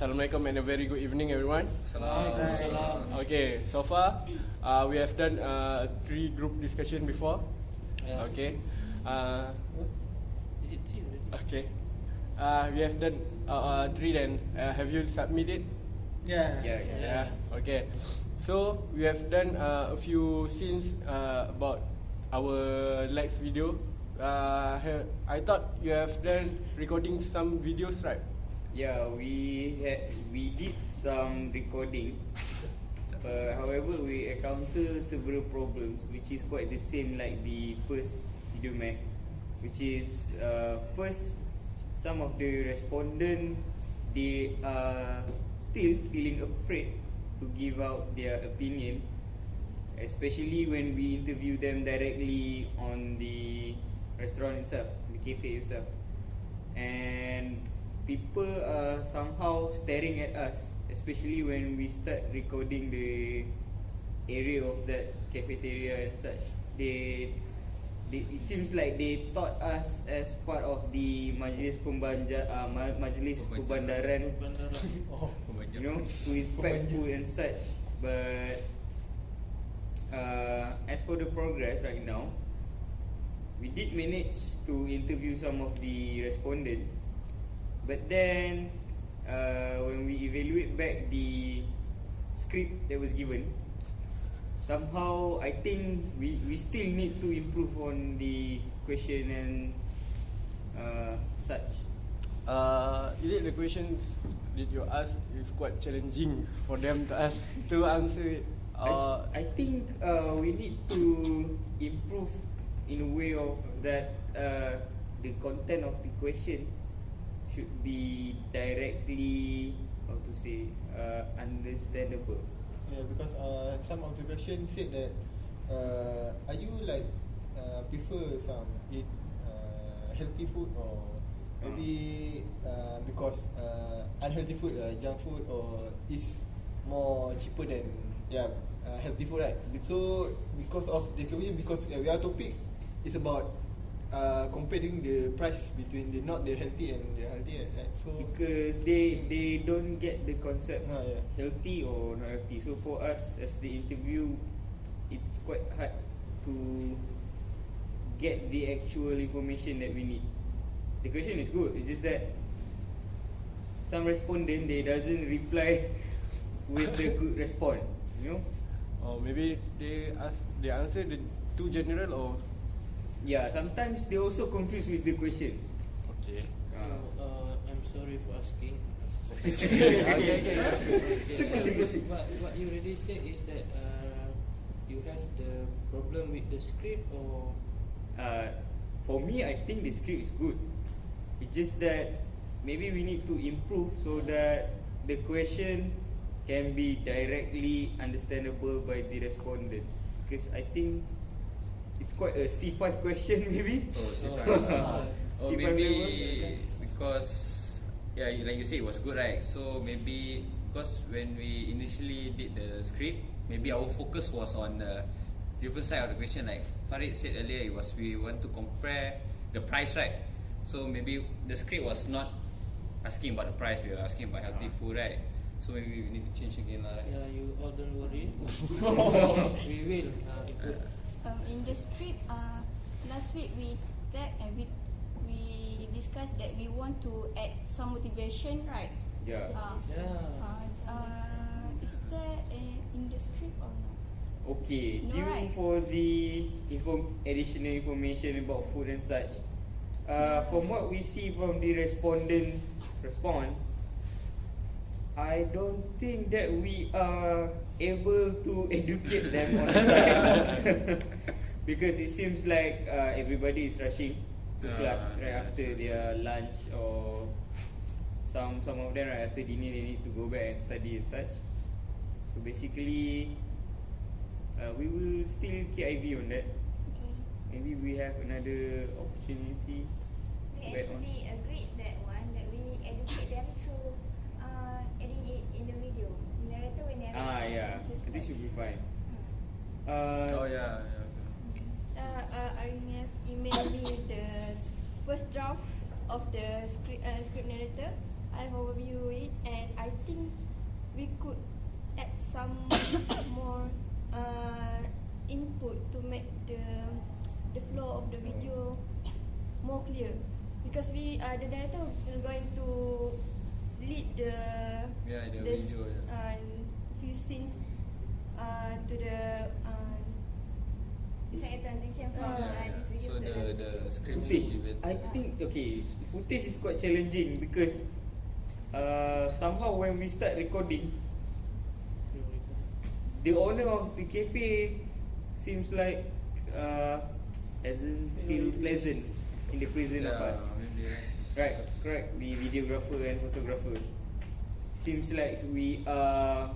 Assalamualaikum and a very good evening, everyone. Salam. Okay, so far we have done 3 group discussion before. Yeah. Okay. Is it 3 already? Okay. We have done 3 then. Have you submitted? Yeah. Okay. So we have done a few scenes about our LAX video. I thought you have done recording some videos, right? Yeah, we did some recording. However, we encounter several problems, which is quite the same like the first video Mac, which is first, some of the respondent, they are still feeling afraid to give out their opinion, especially when we interview them directly on the restaurant itself, the cafe itself, and people are somehow staring at us, especially when we start recording the area of that cafeteria and such. It seems like they thought us as part of the majlis pembandaran, you know, to inspect food and such. But as for the progress right now, we did manage to interview some of the respondents. But then, when we evaluate back the script that was given, somehow I think we still need to improve on the question and such. Is it the questions did you ask is quite challenging for them to answer it? I think we need to improve in a way of that the content of the question should be directly, how to say, understandable. Yeah, because some of the questions said that are you like prefer some eat healthy food, or maybe because unhealthy food, junk food, or is more cheaper than healthy food, right? So because of this question, because our topic is about comparing the price between the not the healthy and the healthy, right? So because they don't get the concept healthy or not healthy. So for us as the interview, it's quite hard to get the actual information that we need. The question is good, it's just that some respondent, they doesn't reply with the good response, you know. Or maybe they answer the too general, or yeah, sometimes they also confused with the question. okay. I'm sorry for asking. Okay. What you already said is that you have the problem with the script, or For me, I think the script is good. It's just that maybe we need to improve so that the question can be directly understandable by the respondent. Because I think it's quite a C5 question maybe. Or C5 maybe level. because like you said, it was good, right? So maybe because when we initially did the script, maybe our focus was on the different side of the question. Like Farid said earlier, it was we want to compare the price, right? So maybe the script was not asking about the price, we were asking about healthy food, right? So maybe we need to change again, right? yeah, you all don't worry. We will improve. In the script, last week we discussed that we want to add some motivation, right? Yeah. Is there in the script or not? Okay, No, due right. for the additional information about food and such, from what we see from the respondent response, I don't think that we are able to educate them on the side. Because it seems like everybody is rushing to class right after their lunch, or some of them right after dinner they need to go back and study and such. So basically, we will still KIV on that. Okay. Maybe we have another opportunity. We actually agreed that one, that we educate them through adding it in the video. Narrator will narrate. Yeah, just so this should be fine. Yeah. Arina emailed me the first draft of the script narrator. I've overviewed it and I the flow of the video more clear, because we the director is going to lead the video, few scenes to the It's like a transition from this video so to the script Footage, should be better. I think okay, footage is quite challenging because somehow when we start recording, the owner of the cafe seems like doesn't feel pleasant in the presence of us. Maybe, Right, correct. The videographer and photographer seems like we are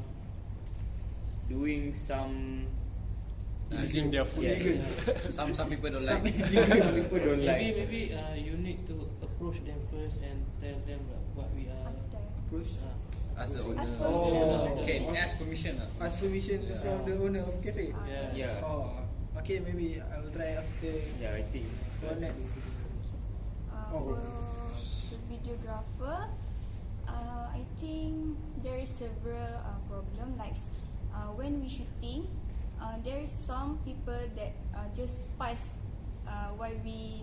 doing some. Eating their food. Yeah. Some people don't like. Some people don't like. Maybe you need to approach them first and tell them what we are. ask them. Approach. Ask the owner. Ask permission. Can ask permission. Ask permission from the owner of cafe. Yeah. Yeah. Oh, okay. Maybe I will try after Yeah, I think. for next. For the videographer, I think there is several problem, like when we shooting, there is some people that just pass while we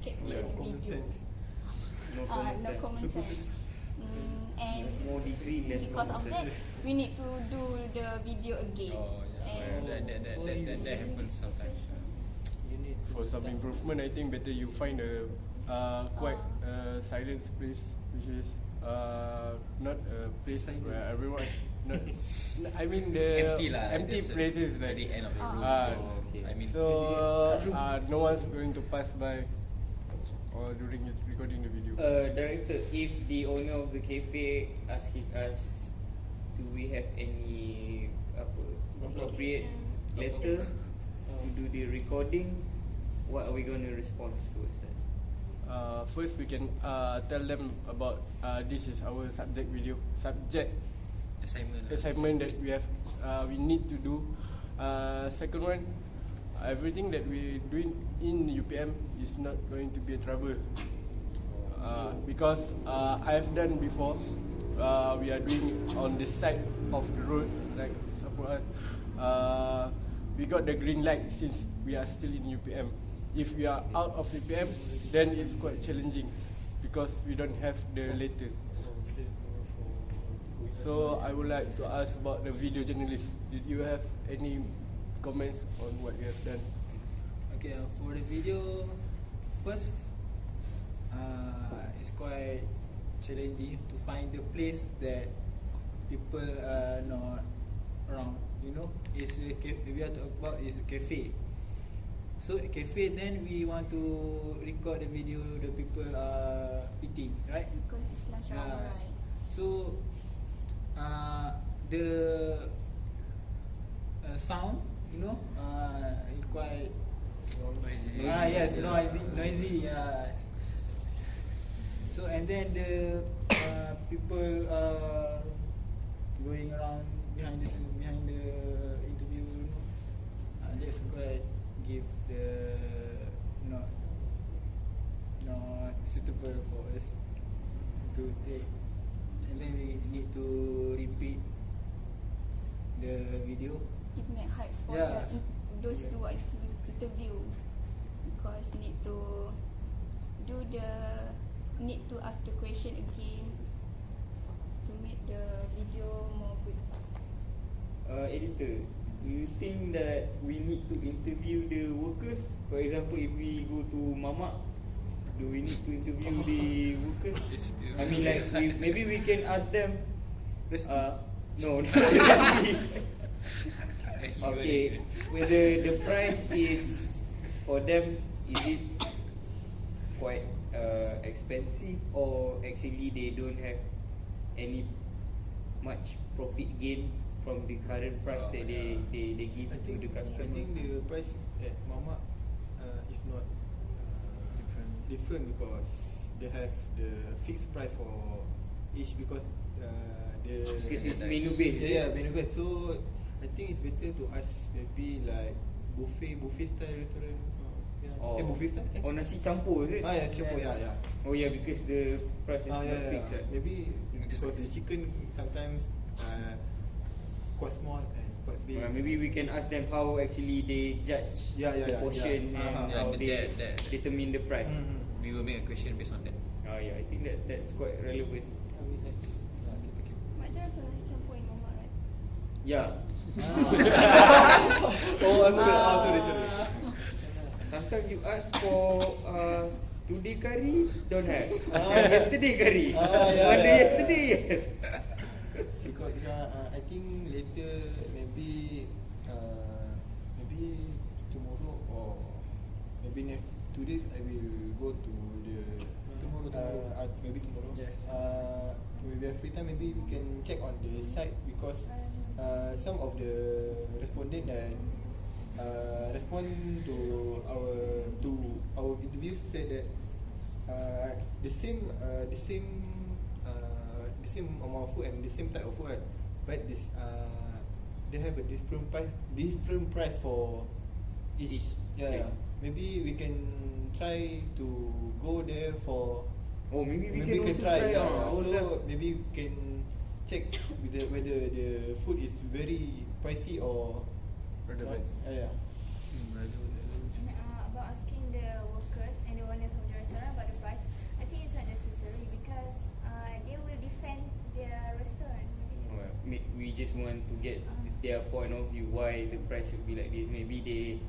capture the Common video. sense. No common No sense. common sense. And More degree, less because of common that, sense. we need to do the video again. Oh yeah, And that happens sometimes. You need to For some start- improvement, I think better you find a quite silent place, which is not a place Silent. where everyone not. I mean the Empty lah. empty Just places at like the end of the room. Oh, okay. I mean, so no one's going to pass by or during recording the video. Director, if the owner of the cafe asking us, do we have any appropriate letter to do the recording? What are we going to respond towards that? First, we can tell them about this is our subject assignment that we need to do. Second one, everything that we doing in UPM is not going to be a trouble because I have done before. We are doing it on the side of the road, like support. We got the green light since we are still in UPM. If we are out of UPM, then it's quite challenging because we don't have the letter. So I would like to ask about the video journalist. Did you have any comments on what you have done? Okay, for the video, first, it's quite challenging to find the place that people are not around. You know, it's a we are talking about is a cafe. So a cafe, then we want to record the video. The people are eating, right? because it's lunch hour, Yes. right? So the sound, you know, quite Noisy. yes, noisy. So and then the people going around behind the interview, you know, that's quite give the not suitable for us to take, and then we need to repeat the video. It may hard for Yeah. those who are interview because need to ask the question again to make the video more good. Editor, do you think that we need to interview the workers? For example, if we go to Mamak, do we need to interview the workers? I mean, like maybe we can ask them. No, not really. Okay, whether the price is for them, is it quite expensive, or actually they don't have any much profit gain from the current price that they give to the customer? I think the price at Mama is not different because they have the fixed price for each because Because it's menu based. Yeah, menu based. So I think it's better to ask maybe like buffet style restaurant. Buffet style? Oh, nasi campur is it? Yeah, nasi campur. Yeah. Oh yeah, because the price is not fixed, right? Maybe because the chicken sometimes cost more and quite big. Maybe we can ask them how actually they judge the portion and how they determine the price. We will make a question based on that. Oh yeah, I think that's quite relevant. I will like But there's a nasi campur in Mama, right? Yeah. Sorry. Sometimes you ask for today curry, don't have. Yesterday curry. One day yesterday, yes. Because I think later maybe tomorrow or maybe next 2 days I will go to the maybe tomorrow. Yes. We have free time. Maybe we can check on the site because some of the respondent that respond to our interviews said that the same amount of food and the same type of food, right? But this they have a different price for each. Okay. Maybe we can try to go there for. Maybe we Maybe can also try. try ourselves. So maybe we can check whether the food is very pricey or Relevant. yeah. And about asking the workers and the owners of the restaurant about the price, I think it's not necessary because they will defend their restaurant. We just want to get their point of view why the price should be like this. Maybe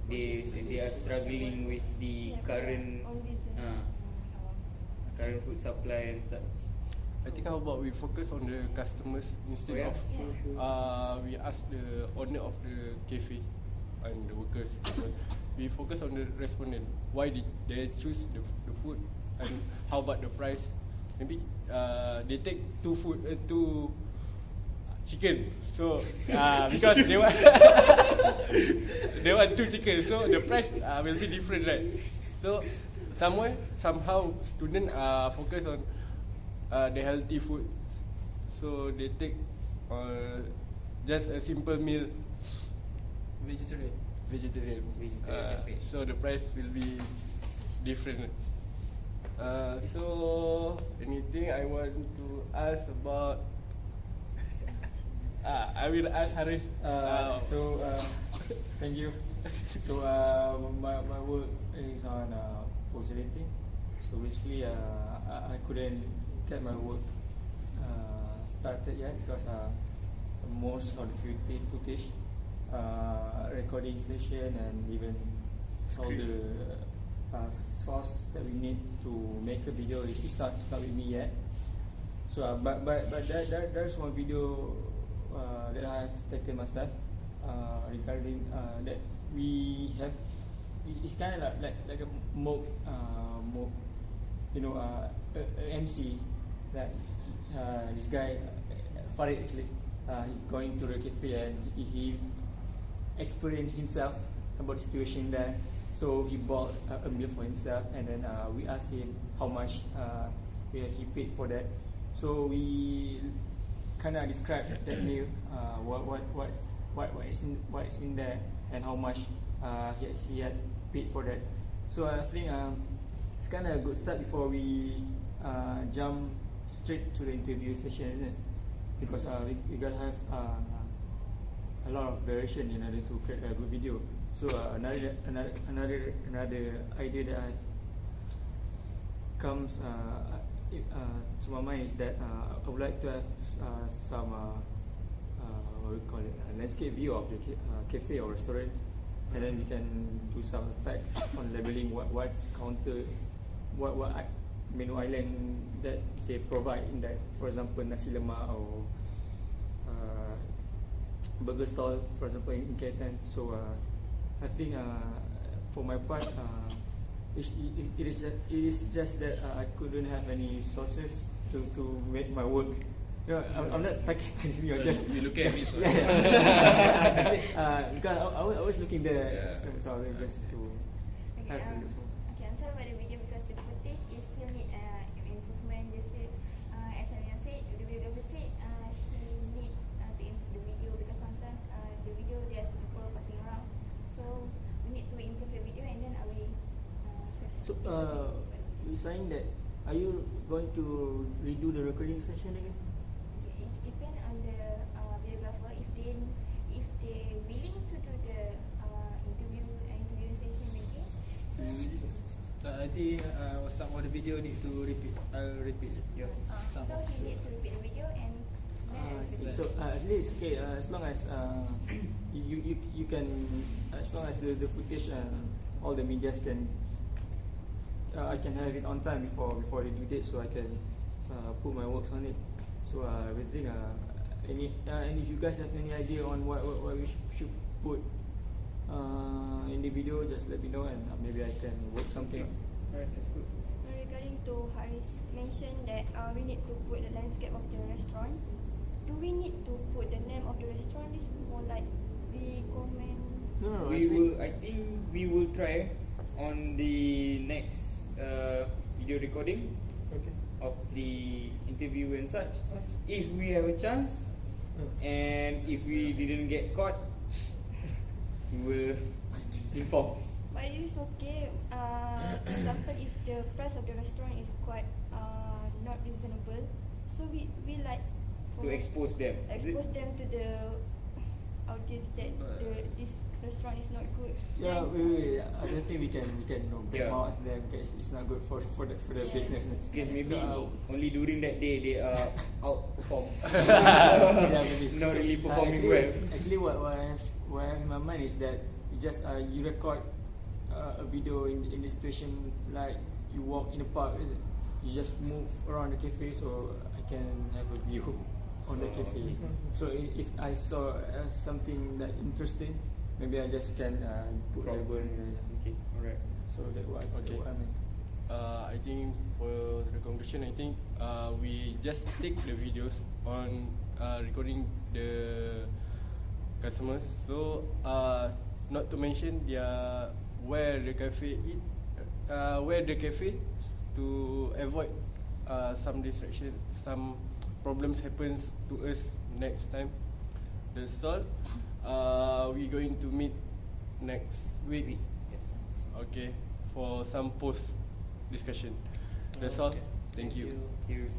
they are struggling with the current current food supply and such. I think how about we focus on the customers instead of we ask the owner of the cafe and the workers. We focus on the respondent. Why did they choose the food and how about the price? Maybe they take two chicken. So because they want two chicken, so the price will be different, right? So somehow students focus on the healthy food, so they take just a simple meal, vegetarian. So the price will be different. So anything I want to ask about? I will ask Haris. Thank you. So my work is on post editing. So basically I couldn't get my work started yet because most of the footage, recording session and even all the source that we need to make a video is not with me yet. So but there's one video that I have taken myself regarding that we have. It's kind of like a mock MC that this guy Farid actually he going to the cafe and he explained himself about the situation there. So he bought a meal for himself and then we asked him how much he paid for that. So we kind of described that meal, what is in there and how much he had paid for that. So I think it's kind of a good start before we jump straight to the interview session, isn't it? Because we gotta have a lot of variation in order to create a good video. So another idea that I've comes to my mind is that I would like to have some what we call it, a landscape view of the cafe or restaurants, and then we can do some effects on labeling what's counter, what menu island that they provide in that. For example, nasi lemak or burger stall, for example, in Ketan. So I think for my part, it is just that I couldn't have any sources to make my work. You know, I'm not talking you, just you look at me. So actually, because I was looking there, so I will just to have to look. Okay, I'm sorry about the video because the footage is still need improvement. Just as Ania said, the videographer said she needs to improve the video because sometimes the video there's people passing around, so we need to improve the video and then I will. So you're saying that are you going to redo the recording session again? It depends on the videographer. If I think some of the video need to repeat. I'll repeat. Yeah. Some. So he needs to repeat the video and then So actually it's okay as long as you can, as long as the footage and all the medias can I can have it on time before the due date, so I can put my works on it. So everything and if you guys have any idea on what we should put in the video, just let me know and maybe I can work something. Alright, that's good. Regarding to Haris mentioned that we need to put the landscape of the restaurant. Do we need to put the name of the restaurant? This more like we comment. No, We actually, will. I think we will try on the next video recording Okay. of the interview and such. If we have a chance, and if we didn't get caught, we will inform. But it is okay. For example, if the price of the restaurant is quite not reasonable, so we like To expose them. Is it? expose them to the audience that this restaurant is not good. yeah, Then, I don't think we can bring Yeah. out them because it's not good for the Yes. business. Because maybe So, only during that day they are outperform. yeah, maybe. Not really performing actually, well. Actually, what I have in my mind is that you just you record a video in the situation like you walk in the park, is it? You just move around the cafe, so I can have a view on the cafe. So if I saw something that interesting, maybe I just can put Crop. label in there. Okay, alright. So that what Okay. what I meant. I think for the conclusion, I think we just take the videos on recording the customers. So not to mention their where the cafe to avoid some distraction, some problems happens to us next time. That's all. We going to meet next week. Yes. Okay, for some post discussion. That's all. Okay. Thank you. Thank you.